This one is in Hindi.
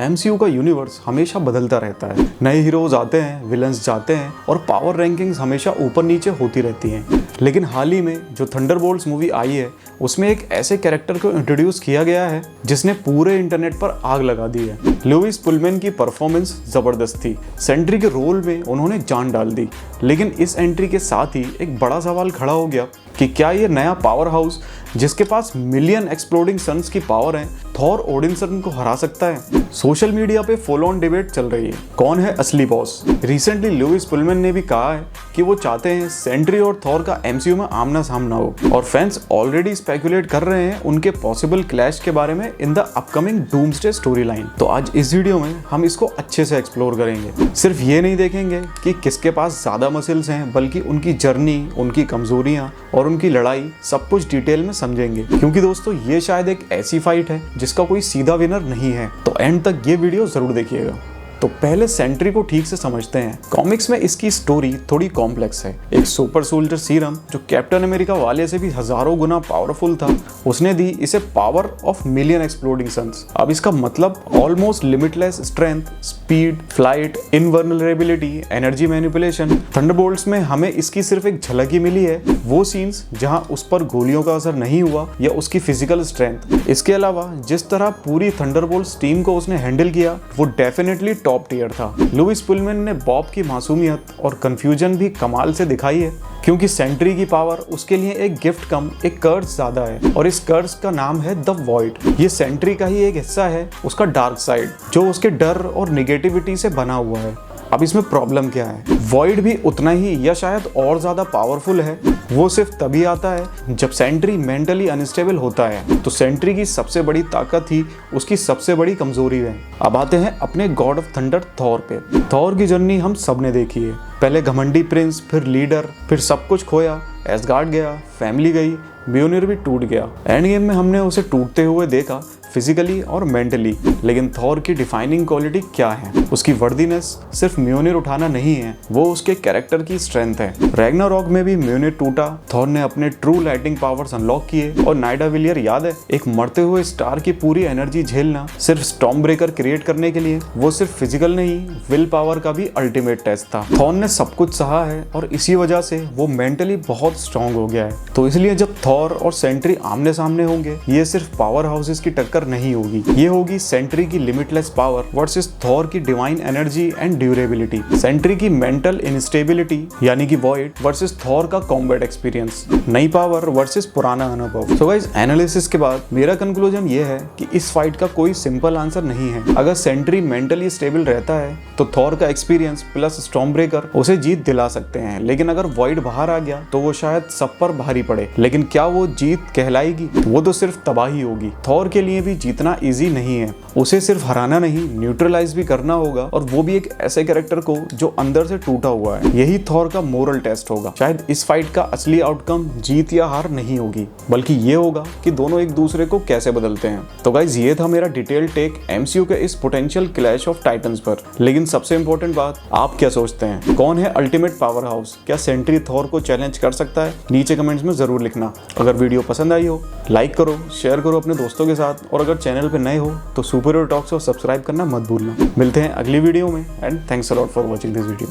एमसीयू का यूनिवर्स हमेशा बदलता रहता है। नए हीरोज आते हैं, विलन्स जाते हैं और पावर रैंकिंग्स हमेशा ऊपर नीचे होती रहती हैं। लेकिन हाल ही में जो थंडरबोल्ट्स मूवी आई है उसमें एक ऐसे कैरेक्टर को इंट्रोड्यूस किया गया है जिसने पूरे इंटरनेट पर आग लगा दी है। लुइस पुलमैन की परफॉर्मेंस जबरदस्त थी। सेंट्री के रोल में उन्होंने जान डाल दी। लेकिन इस एंट्री के साथ ही एक बड़ा सवाल खड़ा हो गया कि क्या ये नया पावर हाउस जिसके पास मिलियन एक्सप्लोडिंग सन्स की पावर है, थॉर ओडिनसन को हरा सकता है? सोशल मीडिया पे फुल ऑन डिबेट चल रही है, कौन है असली बॉस। रिसेंटली लुइस पुलमैन ने भी कहा है कि वो चाहते हैं सेंट्री और थॉर का एमसीयू में आमना सामना हो, और फैंस ऑलरेडी स्पेकुलेट कर रहे हैं उनके पॉसिबल क्लैश के बारे में in the upcoming doomsday story line. तो आज इस वीडियो में हम इसको अच्छे से एक्सप्लोर करेंगे। सिर्फ ये नहीं देखेंगे कि किसके पास ज्यादा मसल्स हैं, बल्कि उनकी जर्नी, उनकी कमजोरियां और उनकी लड़ाई सब कुछ डिटेल में समझेंगे। क्योंकि दोस्तों ये शायद एक ऐसी फाइट है जिसका कोई सीधा विनर नहीं है, तो एंड तक ये वीडियो जरूर देखिएगा। तो पहले सेंट्री को ठीक से समझते हैं। कॉमिक्स में इसकी स्टोरी थोड़ी कॉम्प्लेक्स है। एक सुपर सोल्जर सीरम जो कैप्टन अमेरिका वाले से भी हजारों गुना पावरफुल था, उसने दी इसे power of million exploding suns. अब इसका मतलब almost limitless strength, speed, flight, invulnerability, energy manipulation. Thunderbolts में हमें इसकी सिर्फ एक झलक ही मिली है, वो सीन्स जहां उस पर गोलियों का असर नहीं हुआ या उसकी फिजिकल स्ट्रेंथ। इसके अलावा जिस तरह पूरी थंडरबोल्ट्स टीम को उसने हैंडल किया वो डेफिनेटली टॉप टियर था। लुइस पुलमैन ने बॉब की मासूमियत और कंफ्यूजन भी कमाल से दिखाई है, क्योंकि सेंट्री की पावर उसके लिए एक गिफ्ट कम एक कर्स ज्यादा है, और इस कर्स का नाम है द वॉइड। ये सेंट्री का ही एक हिस्सा है, उसका डार्क साइड, जो उसके डर और निगेटिविटी से बना हुआ है। अब इसमें प्रॉब्लम क्या है? वॉइड भी उतना ही या शायद और ज्यादा पावरफुल है। वो सिर्फ तभी आता है जब सेंट्री मेंटली अनस्टेबल होता है। तो सेंट्री की सबसे बड़ी ताकत ही उसकी सबसे बड़ी कमजोरी है। अब आते हैं अपने गॉड ऑफ थंडर थॉर पे। थॉर की जर्नी हम सब ने देखी है। पहले घमंडी प्रिंस, फिर लीडर, फिर सब कुछ खोया, एसगार्ड गया, फैमिली गई, म्योनिर भी टूट गया। एंड गेम में हमने उसे टूटते हुए देखा, फिजिकली और मेंटली। लेकिन थॉर की डिफाइनिंग क्वालिटी क्या है? उसकी वर्दीनेस सिर्फ म्योनिर उठाना नहीं है, वो उसके कैरेक्टर की स्ट्रेंथ है। रैग्नारॉक में भी म्योनिर टूटा, थॉर ने अपने ट्रू लाइटिंग पावर्स अनलॉक किए, और नाइडाविलियर याद है, एक मरते हुए स्टार की पूरी एनर्जी झेलना सिर्फ स्टॉर्म ब्रेकर क्रिएट करने के लिए। वो सिर्फ फिजिकल नहीं, विल पावर का भी अल्टीमेट टेस्ट था। थॉर ने सब कुछ सहा है और इसी वजह से वो मेंटली बहुत स्ट्रॉन्ग हो गया है। तो इसलिए जब थॉर और सेंट्री आमने सामने होंगे, ये सिर्फ पावर हाउसेस की टक्कर नहीं होगी, ये होगी सेंट्री की लिमिटलेस पावर वर्सेस थॉर की divine energy and durability. Sentry की मेंटल इनस्टेबिलिटी यानी कि वॉइड वर्सेस थॉर का कॉम्बैट एक्सपीरियंस। नई पावर वर्सेस पुराना अनुभव। सो गाइस, एनालिसिस के बाद मेरा कंक्लूजन ये है कि इस फाइट का कोई सिंपल आंसर नहीं है। अगर सेंट्री मेंटली स्टेबल रहता है तो थॉर का एक्सपीरियंस प्लस स्टॉर्म ब्रेकर उसे जीत दिला सकते हैं। लेकिन अगर वॉइड बाहर आ गया तो वो शायद सब पर भारी पड़े। लेकिन क्या वो जीत कहलाएगी? वो तो सिर्फ तबाही होगी। थॉर के लिए भी जीतना इजी नहीं है। उसे सिर्फ हराना नहीं, न्यूट्रलाइज भी करना होगा, और वो भी एक ऐसे कैरेक्टर को जो अंदर से टूटा हुआ है। यही थॉर का मोरल टेस्ट होगा। शायद इस फाइट का असली आउटकम जीत या हार नहीं होगी, बल्कि ये होगा कि दोनों एक दूसरे को कैसे बदलते हैं। तो गाइज, ये था मेरा डिटेल टेक एमसीयू के इस पोटेंशियल क्लैश ऑफ टाइटन्स पर। लेकिन सबसे इंपॉर्टेंट बात, आप क्या सोचते हैं? कौन है अल्टीमेट पावर हाउस? क्या सेंट्री थॉर को चैलेंज कर सकता है? नीचे कमेंट्स में जरूर लिखना। अगर वीडियो पसंद आई हो, लाइक करो, शेयर करो अपने दोस्तों के साथ, और अगर चैनल पे नए हो तो सुपर हीरो टॉक्स को सब्सक्राइब करना मत भूलना। मिलते हैं अगली वीडियो में, and thanks a lot for watching this video.